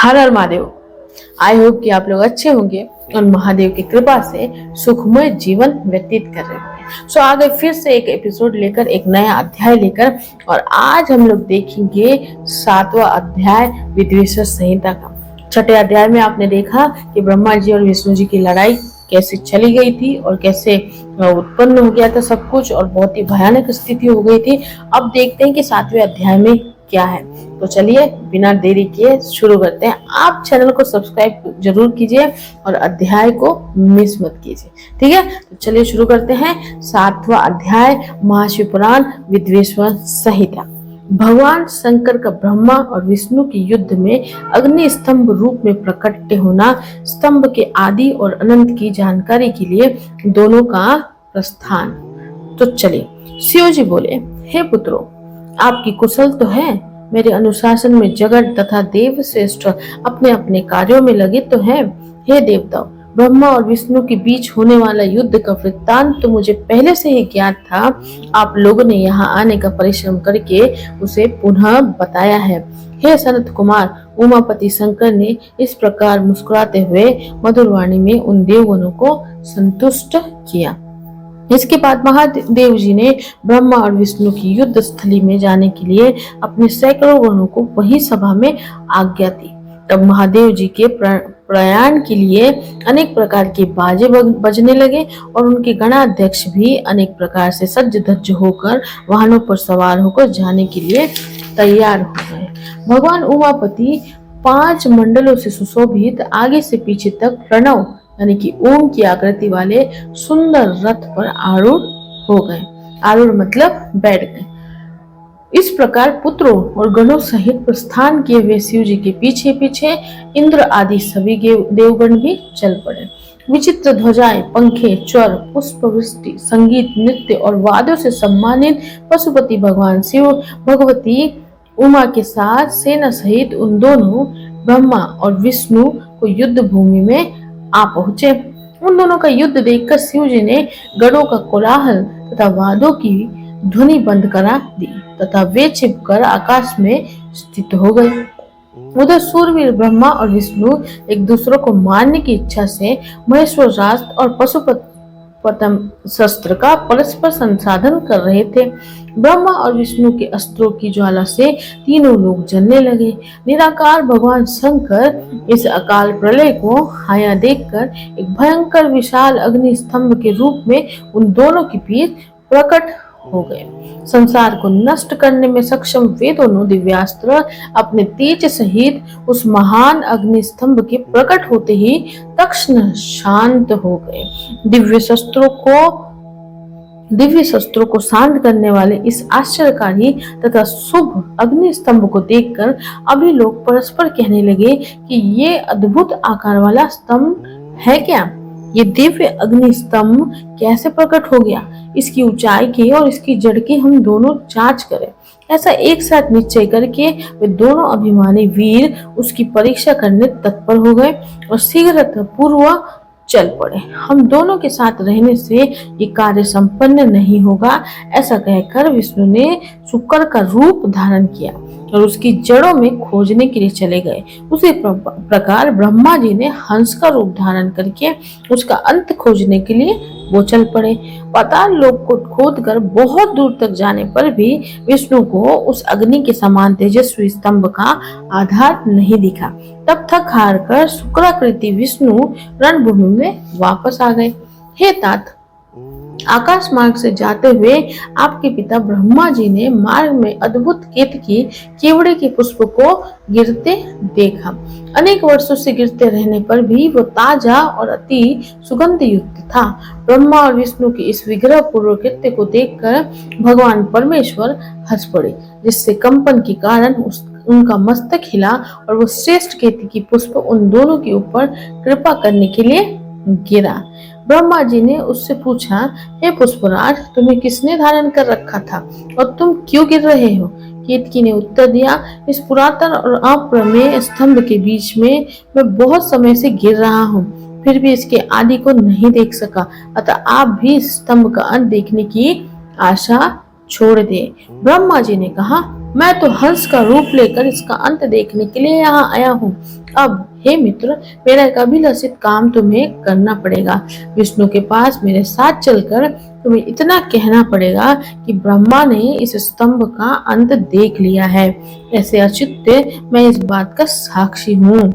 Her her Mahadev. I hope कि आप लोग अच्छे होंगे और महादेव की कृपा से सुखमय जीवन व्यतीत कर रहे होंगे। सो आगे फिर से एक एपिसोड लेकर, एक नया अध्याय लेकर, और आज हम लोग देखेंगे 7वां अध्याय विद्वेषर संहिता का। छठे अध्याय में आपने देखा कि ब्रह्मा जी और विष्णु जी की लड़ाई कैसे चली गई थी और कैसे उत्पन्न हो गया था सब कुछ, और बहुत ही भयानक स्थिति हो गई थी। अब देखते हैं कि 7वें अध्याय में क्या है। तो चलिए बिना देरी किए शुरू करते हैं। आप चैनल को सब्सक्राइब जरूर कीजिए और अध्याय को मिस मत कीजिए, ठीक है। तो चलिए शुरू करते हैं 7वां अध्याय महाशिव पुराण विद्वेषर संहिता। भगवान शंकर का ब्रह्मा और विष्णु के युद्ध में अग्नि स्तंभ रूप में प्रकट होना, स्तंभ के आदि और अनंत की जानकारी के लिए दोनों का प्रस्थान। तो चलिए शिव जी बोले, हे पुत्रों, आपकी कुशल तो है। मेरे अनुशासन में जगत तथा देव श्रेष्ठ अपने अपने कार्यों में लगे तो हैं। हे देवताओं, ब्रह्मा और विष्णु के बीच होने वाला युद्ध का वृत्तांत तो मुझे पहले से ही ज्ञात था। आप लोगों ने यहाँ आने का परिश्रम करके उसे पुनः बताया है। हे सनत कुमार, उमापति शंकर ने इस प्रकार मुस्कुराते हुए मधुर वाणी में उन देवगणों को संतुष्ट किया। इसके बाद महादेव जी ने ब्रह्मा और विष्णु की युद्ध स्थली में जाने के लिए अपने सैकड़ों गणों को वही सभा में आज्ञा दी। तब महादेव जी के प्रयाण के लिए अनेक प्रकार के बाजे बजने लगे और उनके गणाध्यक्ष भी अनेक प्रकार से सज्ज धज्ज होकर वाहनों पर सवार होकर जाने के लिए तैयार हो गए। भगवान उमापति 5 मंडलों से सुशोभित आगे से पीछे तक प्रणव यानी कि ओम की आकृति वाले सुंदर रथ पर आरूढ़ हो गए। आरूढ़ मतलब बैठ गए। इस प्रकार पुत्रों और गणों सहित प्रस्थान किए हुए शिव जी के पीछे पीछे इंद्र आदि सभी देवगण भी चल पड़े। विचित्र ध्वजाएं, पंखे, चर, पुष्पवृष्टि, संगीत, नृत्य और वाद्यों से सम्मानित पशुपति भगवान शिव भगवती उमा के साथ सेना सहित उन दोनों ब्रह्मा और विष्णु को युद्ध भूमि में आ पहुंचे। उन दोनों का युद्ध देखकर शिव जी ने गणों का कोलाहल तथा वादों की ध्वनि बंद करा दी तथा वे छिपकर आकाश में स्थित हो गए। उधर सूरवीर ब्रह्मा और विष्णु एक दूसरे को मारने की इच्छा से महेश्वर रास्त्र और पशुपतम शस्त्र का परस्पर संसाधन कर रहे थे। ब्रह्मा और विष्णु के अस्त्रों की ज्वाला से तीनों लोग जलने लगे। निराकार भगवान शंकर इस अकाल प्रलय को आया देखकर एक भयंकर विशाल अग्नि स्तंभ के रूप में उन दोनों के बीच प्रकट हो गए। संसार को नष्ट करने में सक्षम वे दोनों दिव्यास्त्र अपने तेज सहित उस महान अग्नि स्तंभ के प्रकट होते ही तत्क्षण शांत हो गए। दिव्य शस्त्रों को शांत करने वाले इस आश्चर्यकारी तथा शुभ अग्नि स्तंभ को देखकर अभी लोग परस्पर कहने लगे कि ये अद्भुत आकार वाला स्तंभ है क्या? ये दिव्य अग्नि स्तंभ कैसे प्रकट हो गया? इसकी ऊंचाई की और इसकी जड़ की हम दोनों जांच करें। ऐसा एक साथ निश्चय करके वे दोनों अभिमानी वीर उसकी परीक्षा करने तत्पर हो गए और शीघ्र पूर्व चल पड़े। हम दोनों के साथ रहने से ये कार्य संपन्न नहीं होगा, ऐसा कहकर विष्णु ने शुक्र का रूप धारण किया और उसकी जड़ों में खोजने के लिए चले गए। उसी प्रकार ब्रह्मा जी ने हंस का रूप धारण करके उसका अंत खोजने के लिए वो चल पड़े। पाताल लोक को खोदकर बहुत दूर तक जाने पर भी विष्णु को उस अग्नि के समान तेजस्वी स्तंभ का आधार नहीं दिखा। तब थक हार कर शुक्राकृति विष्णु रणभूमि में वापस आ गए। हे तात, आकाश मार्ग से जाते हुए आपके पिता ब्रह्मा जी ने मार्ग में अद्भुत केतकी केवड़े के पुष्प को गिरते देखा। अनेक वर्षों से गिरते रहने पर भी वो ताजा और अति सुगंध युक्त था। ब्रह्मा और विष्णु के इस विग्रह पूर्व कृत्य को देखकर भगवान परमेश्वर हंस पड़े, जिससे कंपन के कारण उनका मस्तक हिला और वो श्रेष्ठ केतकी पुष्प उन दोनों के ऊपर कृपा करने के लिए गिरा। ब्रह्मा जी ने उससे पूछा, हे पुष्पराज, तुम्हें किसने धारण कर रखा था और तुम क्यों गिर रहे हो? केतकी ने उत्तर दिया, इस पुरातन और अप्रमेय स्तंभ के बीच में मैं बहुत समय से गिर रहा हूँ, फिर भी इसके आदि को नहीं देख सका, अतः आप भी इस स्तंभ का अंत देखने की आशा छोड़ दे। ब्रह्मा जी ने कहा, मैं तो हंस का रूप लेकर इसका अंत देखने के लिए यहाँ आया हूँ। अब हे मित्र, मेरा एक अभिलषित काम तुम्हें करना पड़ेगा। विष्णु के पास मेरे साथ चलकर तुम्हें इतना कहना पड़ेगा कि ब्रह्मा ने इस स्तंभ का अंत देख लिया है। ऐसे अच्युत, मैं इस बात का साक्षी हूँ।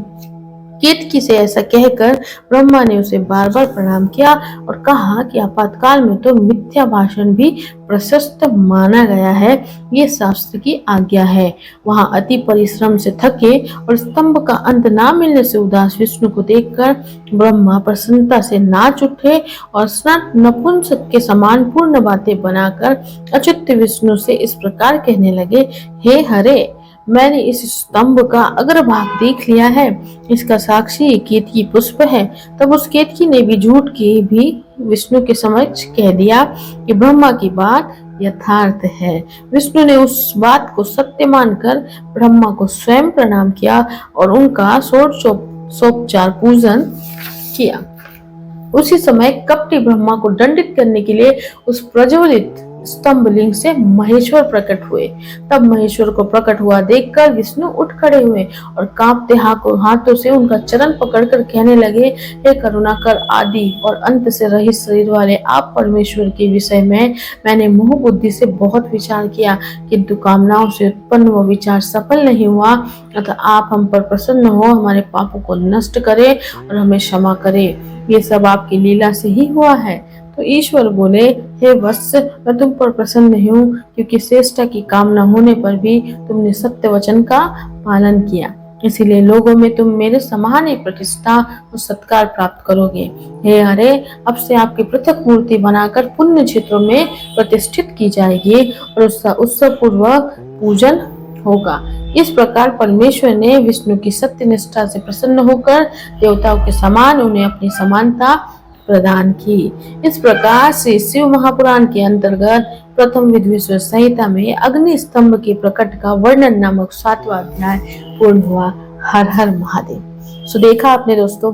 केतकी से ऐसा कहकर ब्रह्मा ने उसे बार बार प्रणाम किया और कहा कि आपातकाल में तो मिथ्या भाषण भी प्रशस्त माना गया है, ये शास्त्र की आज्ञा है। वहां अति परिश्रम से थके और स्तंभ का अंत ना मिलने से उदास विष्णु को देखकर ब्रह्मा प्रसन्नता से नाच उठे और स्नान नपुंसक के समान पूर्ण बातें बनाकर अच्युत विष्णु से इस प्रकार कहने लगे, हे हरे, मैंने इस स्तंभ का अग्रभाग देख लिया है, इसका साक्षी केतकी पुष्प है। तब उस केतकी ने भी झूठ के भी विष्णु के समक्ष कह दिया कि ब्रह्मा की बात यथार्थ है। विष्णु ने उस बात को सत्य मानकर ब्रह्मा को स्वयं प्रणाम किया और उनका षोडशोपचार पूजन किया। उसी समय कपटी ब्रह्मा को दंडित करने के लिए उस प्रज्वलित स्तंभ लिंग से महेश्वर प्रकट हुए। तब महेश्वर को प्रकट हुआ देखकर विष्णु उठ खड़े हुए और कांपते हाथों से उनका चरण पकड़कर कहने लगे, हे करुणाकर आदि और अंत से रहित शरीर वाले आप परमेश्वर के विषय में मैंने मोह बुद्धि से बहुत विचार किया, किंतु कामनाओं से उत्पन्न वो विचार सफल नहीं हुआ। अतः आप हम पर प्रसन्न हो, हमारे पापों को नष्ट करे और हमें क्षमा करे। ये सब आपकी लीला से ही हुआ है। तो ईश्वर बोले, हे वत्स, मैं तुम पर प्रसन्न नहीं हूँ, क्योंकि श्रेष्ठता की कामना होने पर भी तुमने सत्य वचन का पालन किया। इसीलिए लोगों में तुम मेरे समान ही प्रतिष्ठा और सत्कार प्राप्त करोगे। हे हरे, अब से आपकी पृथक मूर्ति बनाकर पुण्य क्षेत्रों में प्रतिष्ठित की जाएगी और उसका उत्सव पूर्वक पूजन होगा। इस प्रकार परमेश्वर ने विष्णु की सत्य निष्ठा से प्रसन्न होकर देवताओं के समान उन्हें अपनी समानता प्रदान की। इस प्रकार से शिव महापुराण के अंतर्गत प्रथम विद्वेश्वर संहिता में अग्नि स्तंभ के प्रकट का वर्णन नामक 7वां अध्याय पूर्ण हुआ। हर हर महादेव। सो देखा आपने दोस्तों,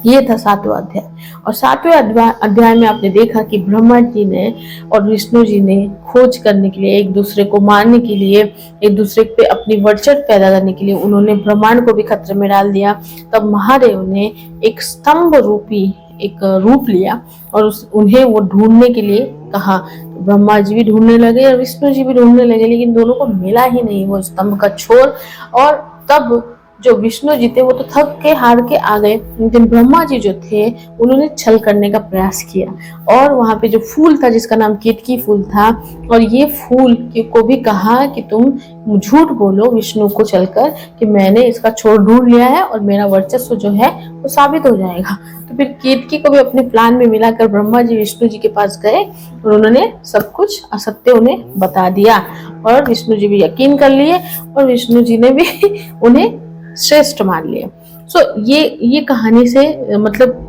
ये था 7वां अध्याय। और 7वें अध्याय में आपने देखा कि ब्रह्मा जी ने और विष्णु जी ने खोज करने के लिए, एक दूसरे को मारने के लिए, एक दूसरे पे अपनी वर्चस्व पैदा करने के लिए उन्होंने ब्रह्मांड को भी खतरे में डाल दिया। तब महादेव ने एक स्तंभ रूपी एक रूप लिया और उन्हें वो ढूंढने के लिए कहा। तो ब्रह्मा जी भी ढूंढने लगे और विष्णु जी भी ढूंढने लगे, लेकिन दोनों को मिला ही नहीं वो स्तंभ का छोर। और तब जो विष्णु जी थे वो तो थक के हार के आ गए, लेकिन ब्रह्मा जी जो थे उन्होंने छल करने का प्रयास किया और वहां पे जो फूल था जिसका नाम केतकी फूल था, और ये फूल को भी कहा कि तुम झूठ बोलो विष्णु को चलकर कि मैंने इसका छोर ढूंढ लिया है और मेरा वर्चस्व जो है वो साबित हो जाएगा। तो फिर केतकी को भी अपने प्लान में मिलाकर ब्रह्मा जी विष्णु जी के पास गए और उन्होंने सब कुछ असत्य उन्हें बता दिया और विष्णु जी भी यकीन कर लिए और विष्णु जी ने भी उन्हें श्रेष्ठ मान लिया। सो ये कहानी से मतलब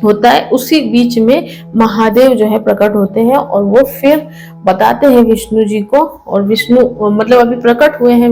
होता है। उसी बीच में महादेव जो है प्रकट होते हैं और वो फिर बताते हैं विष्णु जी को, और विष्णु मतलब अभी प्रकट हुए हैं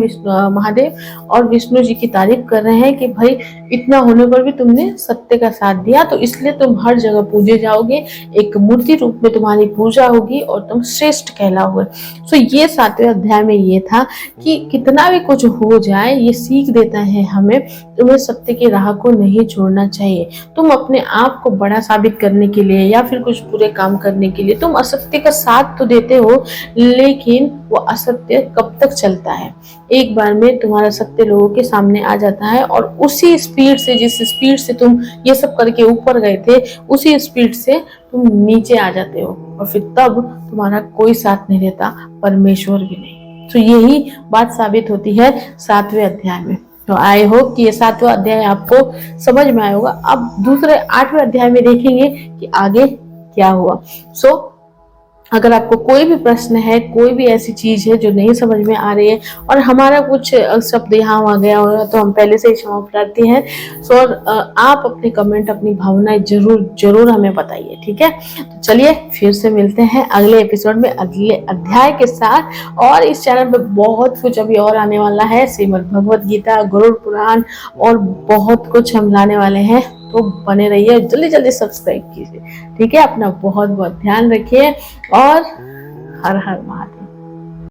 महादेव और विष्णु जी की तारीफ कर रहे हैं कि भाई इतना होने पर भी तुमने सत्य का साथ दिया, तो इसलिए तुम हर जगह पूजे जाओगे, एक मूर्ति रूप में तुम्हारी पूजा होगी और तुम श्रेष्ठ कहलाओगे। सो ये 7वें अध्याय में ये था कि कितना भी कुछ हो जाए ये सीख देता है हमें, तुम्हें सत्य की राह को नहीं छोड़ना चाहिए। तुम अपने आप को बड़ा साबित करने के लिए या फिर कुछ बुरे काम करने के लिए तुम असत्य का साथ तो देते हो, लेकिन वो असत्य कब तक चलता है। एक बार में तुम्हारा सत्य लोगों के सामने आ जाता है और उसी स्पीड से, जिस स्पीड से तुम ये सब करके ऊपर गए थे, उसी स्पीड से तुम नीचे आ जाते हो और फिर तब तुम्हारा कोई साथ नहीं रहता, परमेश्वर भी नहीं। तो यही बात साबित होती है 7वें अध्याय में। तो आई होप कि ये 7वां अध्याय आपको समझ में आया होगा। अब दूसरे 8वें अध्याय में देखेंगे कि आगे क्या हुआ। सो अगर आपको कोई भी प्रश्न है, कोई भी ऐसी चीज है जो नहीं समझ में आ रही है और हमारा कुछ शब्द यहाँ आ गया होगा तो हम पहले से ही क्षमा प्रार्थी हैं। सो आप अपने कमेंट, अपनी भावनाएं जरूर हमें बताइए, ठीक है। तो चलिए फिर से मिलते हैं अगले एपिसोड में अगले अध्याय के साथ। और इस चैनल पे बहुत कुछ अभी और आने वाला है, श्रीमद् भगवत गीता, गरुड़ पुराण और बहुत कुछ हम लाने वाले हैं। तो बने रहिए, जल्दी जल्दी सब्सक्राइब कीजिए, ठीक है। अपना बहुत बहुत ध्यान रखिए और हर हर महादेव।